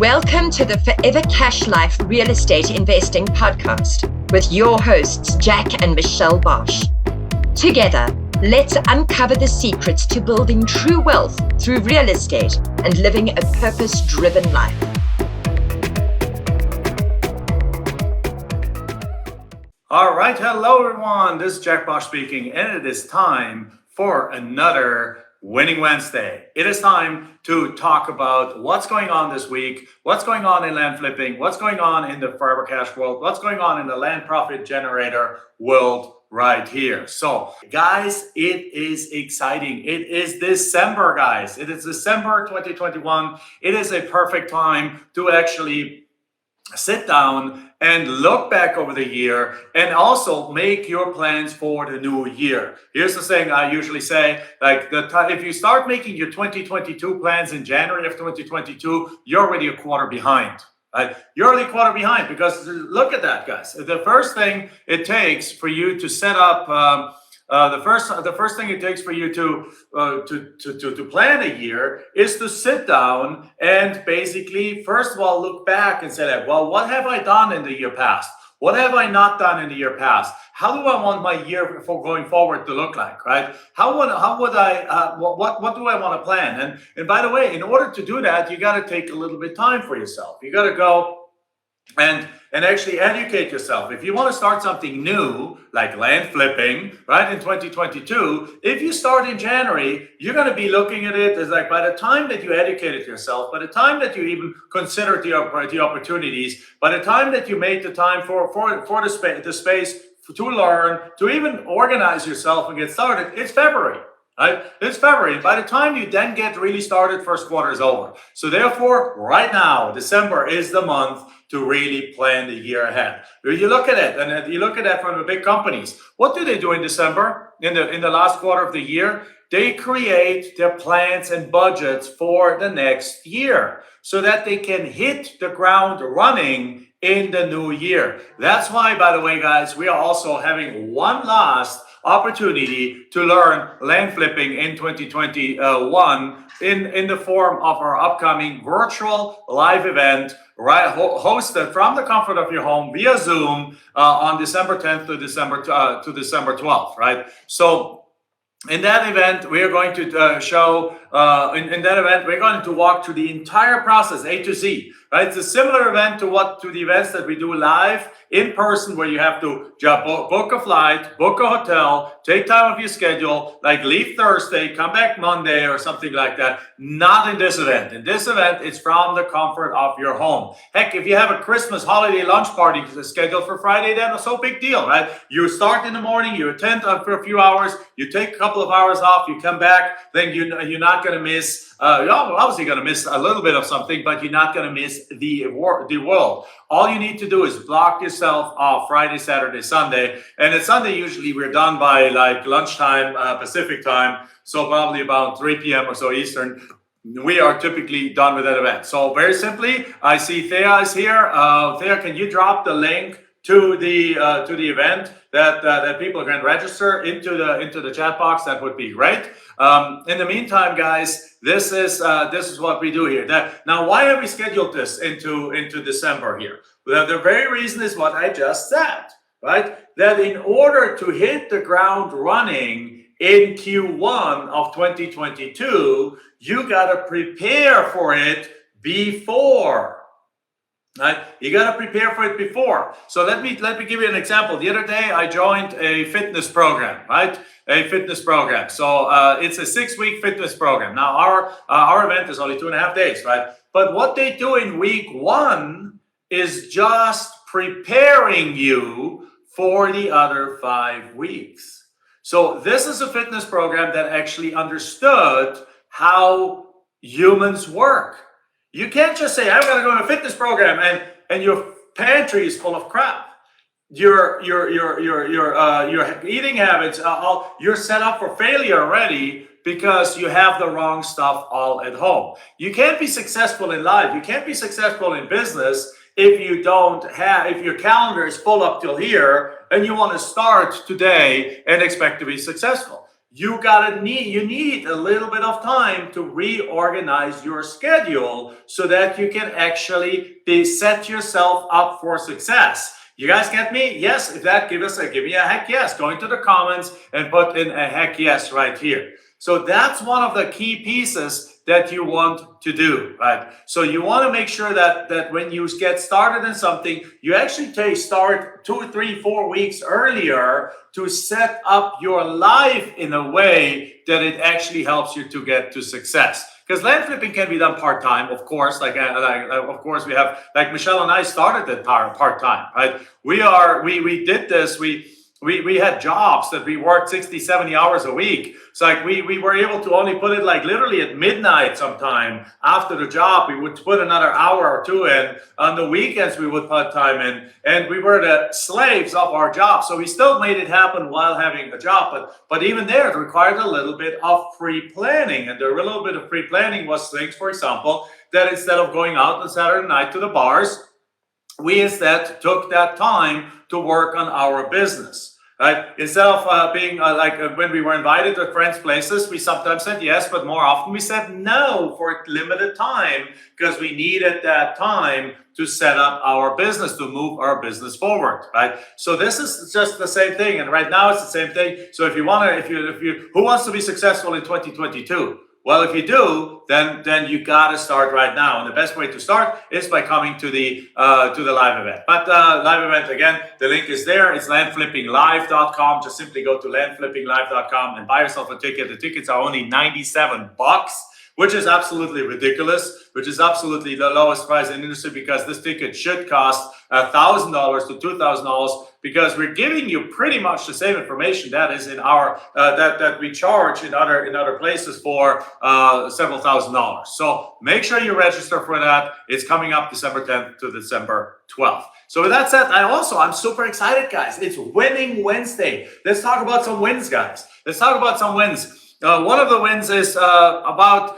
Welcome to the Forever Cash Life Real Estate Investing Podcast with your hosts, Jack and Michelle Bosch. Together, let's uncover the secrets to building true wealth through real estate and living a purpose-driven life. All right, hello everyone. This is Jack Bosch speaking, and it is time for another Winning Wednesday. It is time to talk about what's going on this week, what's going on in land flipping, what's going on in the Forever Cash world, what's going on in the land profit generator world right here. So guys, it is exciting. It is December, guys. It is December 2021. It is a perfect time to actually sit down and look back over the year and also make your plans for the new year. Here's the thing I usually say, like if you start making your 2022 plans in January of 2022, you're already a quarter behind. Right? You're already a quarter behind because look at that, guys. The first thing it takes for you to set up the first thing it takes for you to plan a year is to sit down and basically, first of all, look back and say, well, what have I done in the year past? What have I not done in the year past? How do I want my year for going forward to look like, right? What do I want to plan? And by the way, in order to do that, you got to take a little bit of time for yourself. You got to go and actually educate yourself. If you want to start something new, like land flipping, right, in 2022, if you start in January, you're going to be looking at it as like by the time that you educated yourself, by the time that you even considered the opportunities, by the time that you made the time for the space to learn, to even organize yourself and get started, it's February. Right? It's February. By the time you then get really started, first quarter is over. So therefore, right now, December is the month to really plan the year ahead. You look at it, and you look at that from the big companies. What do they do in December? In the last quarter of the year, they create their plans and budgets for the next year so that they can hit the ground running in the new year. That's why, by the way, guys, we are also having one last opportunity to learn land flipping in 2021 in the form of our upcoming virtual live event, right, hosted from the comfort of your home via Zoom on December 10th to December 12th, right? So in that event, we are going to we're going to walk through the entire process, A to Z, right? It's a similar event to the events that we do live in person, where you have to book a flight, book a hotel, take time off your schedule, like leave Thursday, come back Monday or something like that. Not in this event. In this event, it's from the comfort of your home. Heck, if you have a Christmas holiday lunch party scheduled for Friday, then it's no big deal, right? You start in the morning, you attend for a few hours, you take a couple of hours off, you come back, then you're not going to miss, you're obviously going to miss a little bit of something, but you're not going to miss the world. All you need to do is block yourself off Friday, Saturday, Sunday. And at Sunday, usually we're done by like lunchtime, Pacific time. So probably about 3 p.m. or so Eastern. We are typically done with that event. So very simply, I see Thea is here. Thea, can you drop the link to the event that people can register into the chat box? That would be great. In the meantime, guys, this is what we do here. Now, why have we scheduled this into December here? Well, the very reason is what I just said, right? That in order to hit the ground running in Q1 of 2022, you got to prepare for it before. Right? You got to prepare for it before. So let me give you an example. The other day, I joined a fitness program, right? A fitness program. So it's a 6-week fitness program. Now, our event is only 2.5 days, right? But what they do in week 1 is just preparing you for the other 5 weeks. So this is a fitness program that actually understood how humans work. You can't just say, I'm going to go to a fitness program and your pantry is full of crap. Your eating habits, you're set up for failure already because you have the wrong stuff all at home. You can't be successful in life. You can't be successful in business if your calendar is full up till here and you want to start today and expect to be successful. you need a little bit of time to reorganize your schedule so that you can actually set yourself up for success. You guys get me? Yes, if that, give me a heck yes. Go into the comments and put in a heck yes right here. So that's one of the key pieces that you want to do, right? So you want to make sure that when you get started in something, you actually start 2, 3, 4 weeks earlier to set up your life in a way that it actually helps you to get to success. Because land flipping can be done part-time, of course. Of course, we have, like Michelle and I started it part-time, right? We did this. We had jobs that we worked 60, 70 hours a week. It's like we were able to only put it like literally at midnight sometime after the job. We would put another hour or two in. On the weekends, we would put time in. And we were the slaves of our job. So we still made it happen while having a job. But even there, it required a little bit of pre-planning. And the little bit of pre-planning was things, for example, that instead of going out on Saturday night to the bars, we instead took that time to work on our business. Right? Instead of being when we were invited to friends' places, we sometimes said yes, but more often we said no for a limited time because we needed that time to set up our business, to move our business forward, right? So this is just the same thing, and right now it's the same thing. So if you who wants to be successful in 2022? Well, if you do, then you gotta start right now, and the best way to start is by coming to the live event. But live event again, the link is there. It's landflippinglive.com. Just simply go to landflippinglive.com and buy yourself a ticket. The tickets are only $97, which is absolutely ridiculous, which is absolutely the lowest price in the industry, because this ticket should cost $1,000 to $2,000, because we're giving you pretty much the same information that is in our that we charge in other places for several $1,000s. So make sure you register for that. It's coming up December 10th to December 12th. So with that said, I'm super excited, guys. It's Winning Wednesday. Let's talk about some wins, guys. Let's talk about some wins. One of the wins is that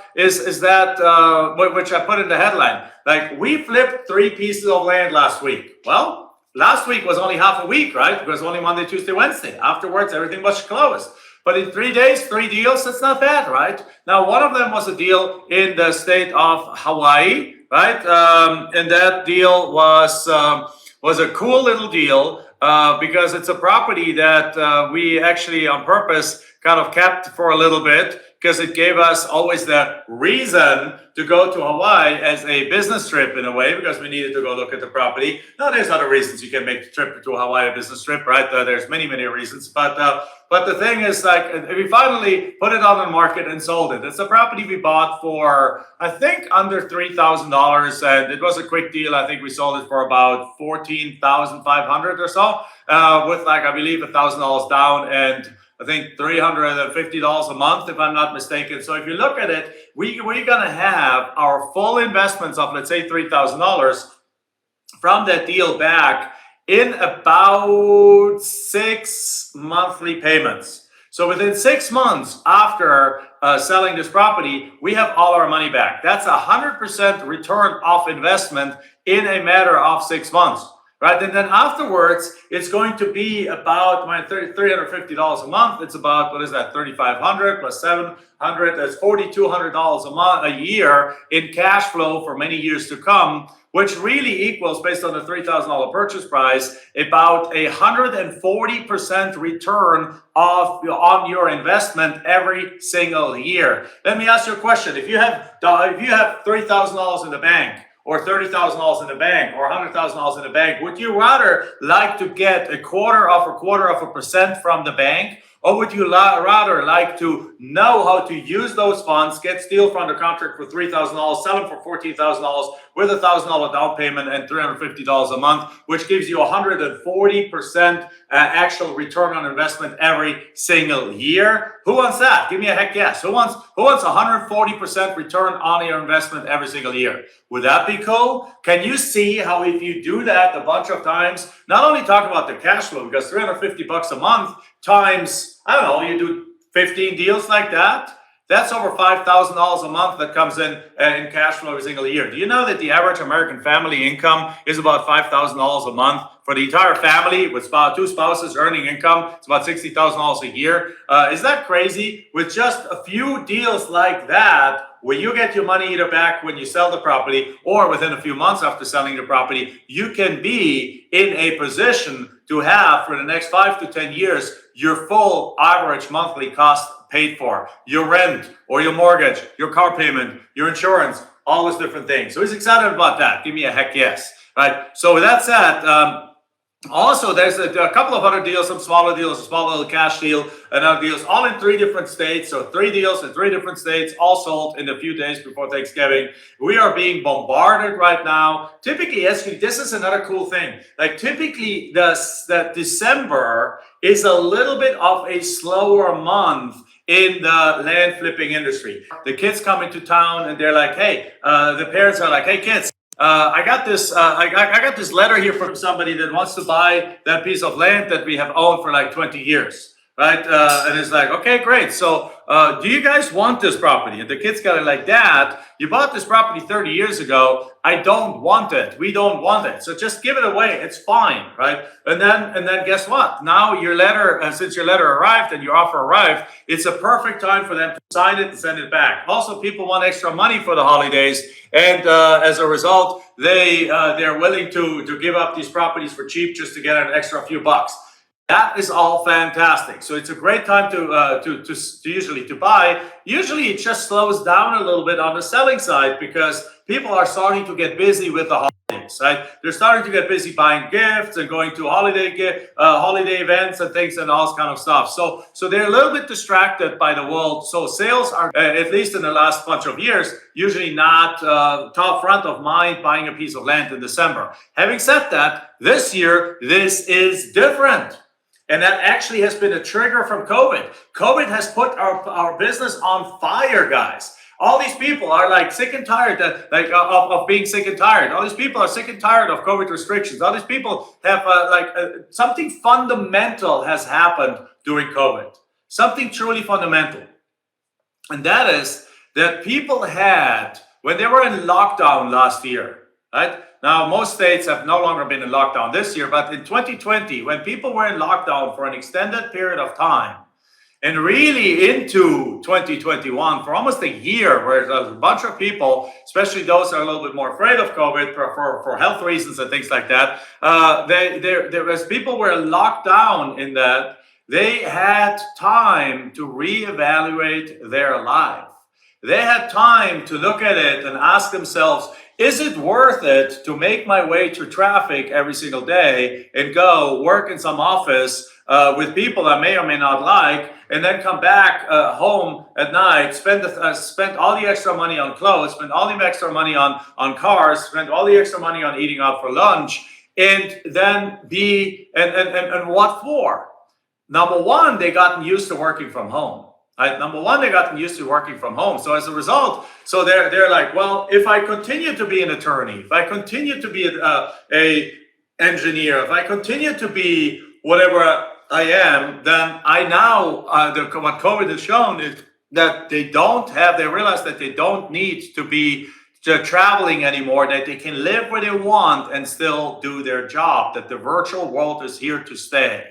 which I put in the headline. Like, we flipped 3 pieces of land last week. Well, last week was only half a week, right? It was only Monday, Tuesday, Wednesday. Afterwards, everything was closed. But in 3 days, 3 deals, that's not bad, right? Now, one of them was a deal in the state of Hawaii, right? And that deal was a cool little deal because it's a property that we actually on purpose kind of kept for a little bit, because it gave us always the reason to go to Hawaii as a business trip in a way, because we needed to go look at the property. Now, there's other reasons you can make the trip to Hawaii a business trip, right? There's many reasons, but the thing is, like, we finally put it on the market and sold it. It's a property we bought for, I think, under $3,000, and it was a quick deal. I think we sold it for about $14,500 or so, with, like, I believe $1,000 down, and I think $350 a month, if I'm not mistaken. So if you look at it, we're going to have our full investments of, let's say, $3,000 from that deal back in about 6 monthly payments. So within 6 months after selling this property, we have all our money back. That's 100% return of investment in a matter of 6 months. Right, and then afterwards, it's going to be about $350 a month. It's about, what is that, $3,500 plus $700. That's $4,200 a year in cash flow for many years to come, which really equals, based on the $3,000 purchase price, about 140% return on your investment every single year. Let me ask you a question: if you have $3,000 in the bank, or $30,000 in the bank, or $100,000 in the bank, would you rather like to get a quarter of a percent from the bank, or would you rather like to know how to use those funds, get steel from the contract for $3,000, sell them for $14,000 with a $1,000 down payment and $350 a month, which gives you 140% actual return on investment every single year? Who wants that? Give me a heck yes. Who wants 140% return on your investment every single year? Would that be cool? Can you see how, if you do that a bunch of times, not only talk about the cash flow, because $350 a month times, I don't know, you do 15 deals like that, that's over $5,000 a month that comes in cash flow every single year. Do you know that the average American family income is about $5,000 a month for the entire family with two spouses earning income. It's about $60,000 a year. Is that crazy? With just a few deals like that, where you get your money either back when you sell the property or within a few months after selling the property, you can be in a position to have for the next 5 to 10 years your full average monthly cost paid for, your rent or your mortgage, your car payment, your insurance, all those different things. So who's excited about that? Give me a heck yes, right? So with that said, also, there's a couple of other deals, some smaller deals, a small little cash deal, and other deals, all in 3 different states. So 3 deals in 3 different states, all sold in a few days before Thanksgiving. We are being bombarded right now. Typically, actually, this is another cool thing. Like typically, the December is a little bit of a slower month in the land flipping industry. The kids come into town and they're like, hey, the parents are like, hey, kids. I got this letter here from somebody that wants to buy that piece of land that we have owned for like 20 years, right? And it's like, okay, great. So do you guys want this property? And the kids got it like, Dad, you bought this property 30 years ago. I don't want it. We don't want it. So just give it away. It's fine, right? And then guess what? Now your letter, since your letter arrived and your offer arrived, it's a perfect time for them to sign it and send it back. Also, people want extra money for the holidays. And as a result, they're willing to give up these properties for cheap just to get an extra few bucks. That is all fantastic. So it's a great time to usually to buy. Usually it just slows down a little bit on the selling side because people are starting to get busy with the holidays, right? They're starting to get busy buying gifts and going to holiday events and things and all this kind of stuff. So they're a little bit distracted by the world. So sales are, at least in the last bunch of years, usually not top front of mind buying a piece of land in December. Having said that, this year, this is different. And that actually has been a trigger from COVID. COVID has put our business on fire, guys. All these people are like sick and tired of being sick and tired. All these people are sick and tired of COVID restrictions. All these people have something fundamental has happened during COVID. Something truly fundamental. And that is that people had, when they were in lockdown last year, right? Now, most states have no longer been in lockdown this year, but in 2020, when people were in lockdown for an extended period of time, and really into 2021 for almost a year, where there's a bunch of people, especially those that are a little bit more afraid of COVID for health reasons and things like that, as people were locked down in that, they had time to reevaluate their life. They had time to look at it and ask themselves, is it worth it to make my way through traffic every single day and go work in some office with people I may or may not like, and then come back home at night, spend all the extra money on clothes, spend all the extra money on cars, spend all the extra money on eating out for lunch, and then and what for? Number one, they gotten used to working from home. Right? Number one, they gotten used to working from home. So as a result, so they're like, well, if I continue to be an attorney, if I continue to be a engineer, if I continue to be whatever I am, then I now what COVID has shown is that they realize that they don't need to be traveling anymore, that they can live where they want and still do their job, that the virtual world is here to stay.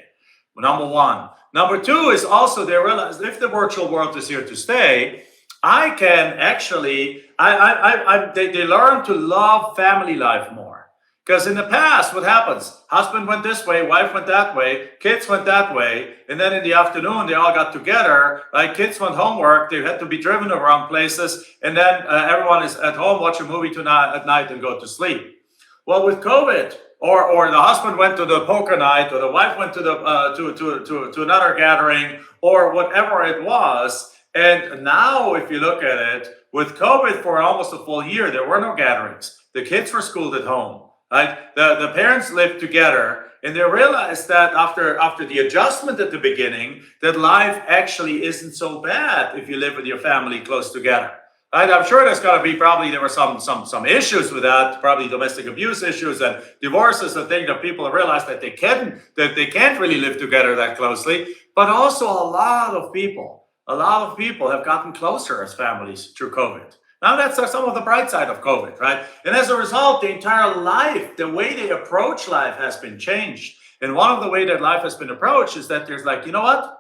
Number one. Number two is also they realize if the virtual world is here to stay, I can actually, they learn to love family life more. Because in the past, what happens? Husband went this way, wife went that way, kids went that way, and then in the afternoon, they all got together, like kids went homework, they had to be driven around places, and then everyone is at home, watch a movie at night and go to sleep. Well, with COVID, or the husband went to the poker night, or the wife went to the to another gathering, or whatever it was. And now, if you look at it, with COVID for almost a full year, there were no gatherings. The kids were schooled at home, right? The parents lived together, and they realized that after the adjustment at the beginning, that life actually isn't so bad if you live with your family close together. Right? I'm sure there were some issues with that, probably domestic abuse issues and divorces and things that people have realized that they can't really live together that closely. But also a lot of people have gotten closer as families through COVID. Now that's some of the bright side of COVID, right? And as a result, the entire life, the way they approach life has been changed. And one of the way that life has been approached is that there's like, you know what?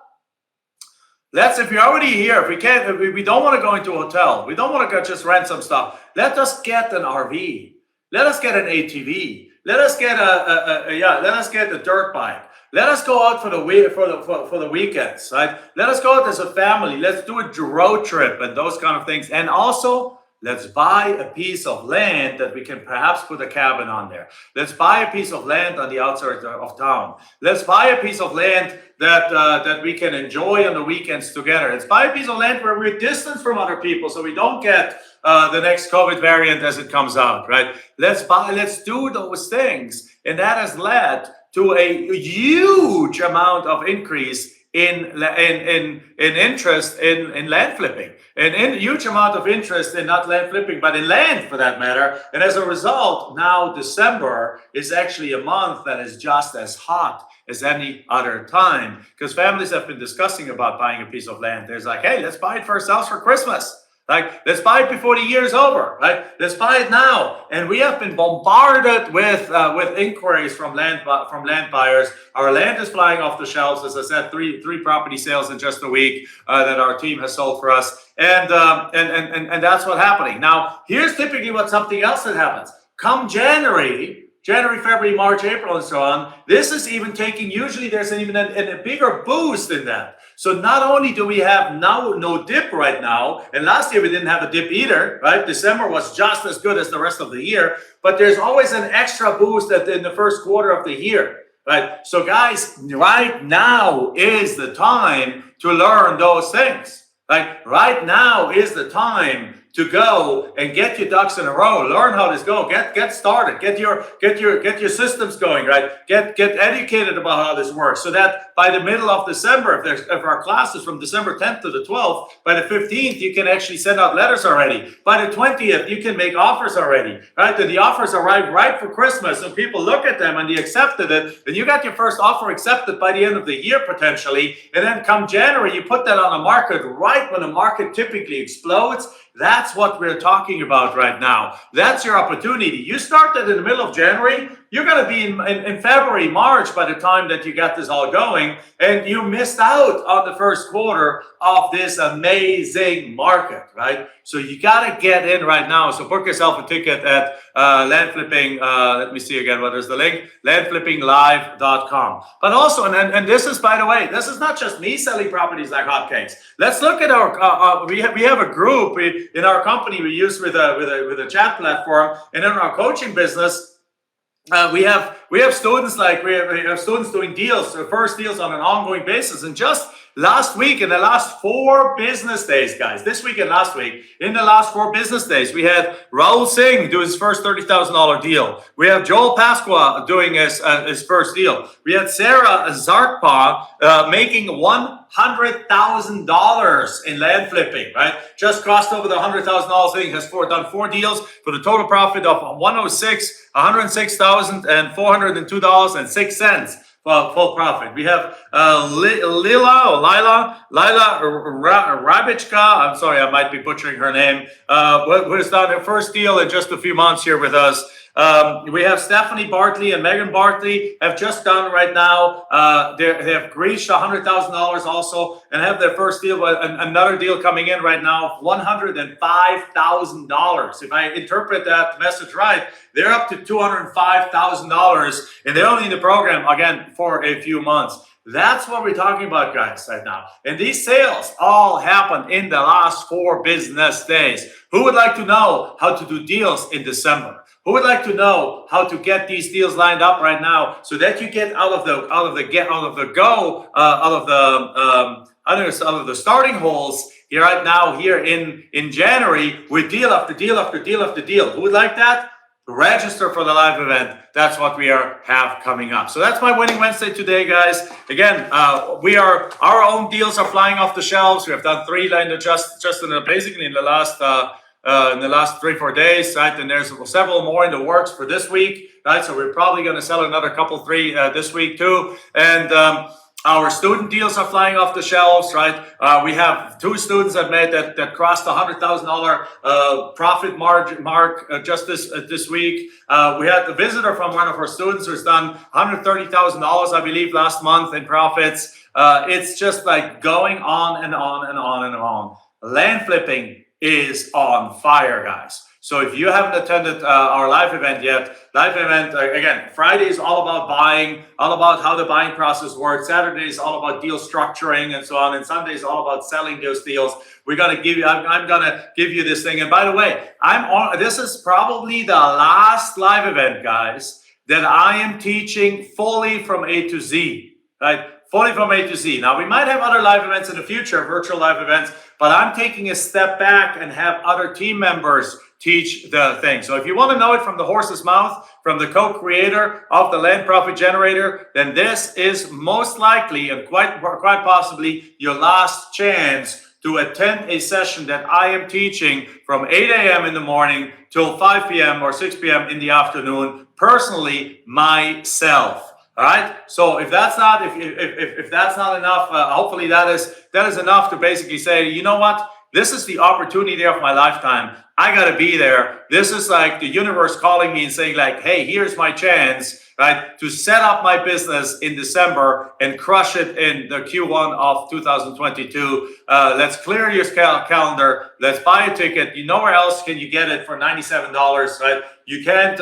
If you're already here, if we don't want to go into a hotel, we don't want to go just rent some stuff. Let us get an RV. Let us get an ATV. Let us get a dirt bike. Let us go out for the weekends, right? Let us go out as a family. Let's do a road trip and those kind of things. And also, let's buy a piece of land that we can perhaps put a cabin on there. Let's buy a piece of land on the outskirts of town. Let's buy a piece of land that we can enjoy on the weekends together. Let's buy a piece of land where we're distant from other people so we don't get the next COVID variant as it comes out, right? Let's do those things. And that has led to a huge amount of increase in interest in land flipping, and in huge amount of interest in not land flipping, but in land for that matter. And as a result, now December is actually a month that is just as hot as any other time, because families have been discussing about buying a piece of land. There's like, hey, let's buy it for ourselves for Christmas. Like, let's buy it before the year's over, right? Let's buy it now. And we have been bombarded with inquiries from land buyers. Our land is flying off the shelves. As I said, three property sales in just a week that our team has sold for us, and that's what's happening. Now, here's typically something else that happens. Come January, February, March, April, and so on. This is even taking. Usually, there's even a bigger boost in that. So not only do we have now no dip right now, and last year we didn't have a dip either, right? December was just as good as the rest of the year, but there's always an extra boost in the first quarter of the year, right? So guys, right now is the time to learn those things. Like right now is the time to go and get your ducks in a row, learn how this goes, get started, get your systems going, right? Get educated about how this works, so that by the middle of December, if our class is from December 10th to the 12th, by the 15th you can actually send out letters already. By the 20th you can make offers already, right? And the offers arrive right for Christmas, and people look at them and they accepted it, and you got your first offer accepted by the end of the year potentially, and then come January you put that on the market right when the market typically explodes. That's what we're talking about right now. That's your opportunity. You started in the middle of January. You're going to be in February, March by the time that you got this all going, and you missed out on the first quarter of this amazing market, right? So you got to get in right now. So book yourself a ticket at Land Flipping. Let me see again. What is the link? landflippinglive.com. But also, and this is, by the way, this is not just me selling properties like hotcakes. Let's look at our. We have a group in our company we use with a chat platform, and in our coaching business. We have students we have students doing deals, first deals on an ongoing basis, and just last week, in the last 4 business days, guys, this week and last week, in the last 4 business days, we had Raul Singh do his first $30,000 deal. We have Joel Pasqua doing his first deal. We had Sarah Zarkpa making $100,000 in land flipping, right? Just crossed over the $100,000 thing, has done 4 deals for the total profit of $106,402.06. Full profit. We have Lila Rabichka. I'm sorry, I might be butchering her name. Who's done her first deal in just a few months here with us. We have Stephanie Bartley and Megan Bartley have just done right now. They have reached $100,000 also, and have their first deal. Another deal coming in right now, $105,000. If I interpret that message right, they're up to $205,000, and they're only in the program again for a few months. That's what we're talking about, guys, right now. And these sales all happened in the last 4 business days. Who would like to know how to do deals in December? Who would like to know how to get these deals lined up right now, so that you get out of the starting holes here right now here in January with deal after deal after deal after deal? Who would like that? Register for the live event. That's what we have coming up. So that's my Winning Wednesday today, guys. Again, our own deals are flying off the shelves. We have done 3 basically in the last 3-4 days, right? And there's several more in the works for this week, right? So we're probably going to sell another 3 this week too. And Our student deals are flying off the shelves, right? We have 2 students that crossed the $100,000 profit mark just this week. We had a visitor from one of our students who's done $130,000, I believe, last month in profits. It's just like going on and on and on and on. Land flipping is on fire, guys. So if you haven't attended our live event yet, again, Friday is all about buying, all about how the buying process works. Saturday is all about deal structuring and so on. And Sunday is all about selling those deals. I'm gonna give you this thing. And by the way, this is probably the last live event, guys, that I am teaching fully from A to Z, right? Fully from A to Z. Now, we might have other live events in the future, virtual live events, but I'm taking a step back and have other team members teach the thing. So if you want to know it from the horse's mouth, from the co-creator of the Land Profit Generator, then this is most likely and quite possibly your last chance to attend a session that I am teaching from 8 a.m. in the morning till 5 p.m. or 6 p.m. in the afternoon, personally, myself. All right. So if that's not if that's not enough, hopefully that is enough to basically say, you know what, this is the opportunity of my lifetime. I gotta be there. This is like the universe calling me and saying, like, hey, here's my chance, right, to set up my business in December and crush it in the Q1 of 2022. Let's clear your calendar. Let's buy a ticket. Nowhere else can you get it for $97, right? You can't.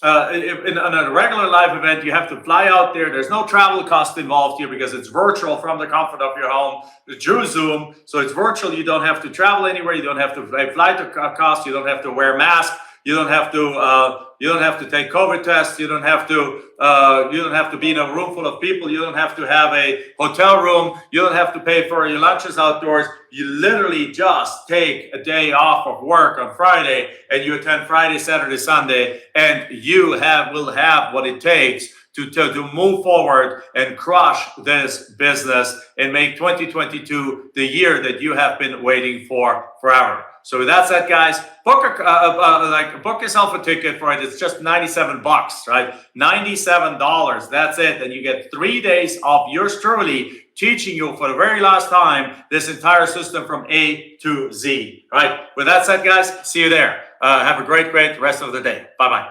In a regular live event, you have to fly out there. There's no travel cost involved here because it's virtual from the comfort of your home through Zoom. So it's virtual. You don't have to travel anywhere. You don't have to fly to cost. You don't have to wear masks. You don't have to take COVID tests. You don't have to be in a room full of people. You don't have to have a hotel room. You don't have to pay for your lunches outdoors. You literally just take a day off of work on Friday and you attend Friday, Saturday, Sunday, and you will have what it takes to move forward and crush this business and make 2022 the year that you have been waiting for forever. So with that said, guys, book yourself a ticket for it. It's just $97, right? $97. That's it. And you get 3 days of yours truly teaching you for the very last time this entire system from A to Z. Right? With that said, guys, see you there. Have a great rest of the day. Bye-bye.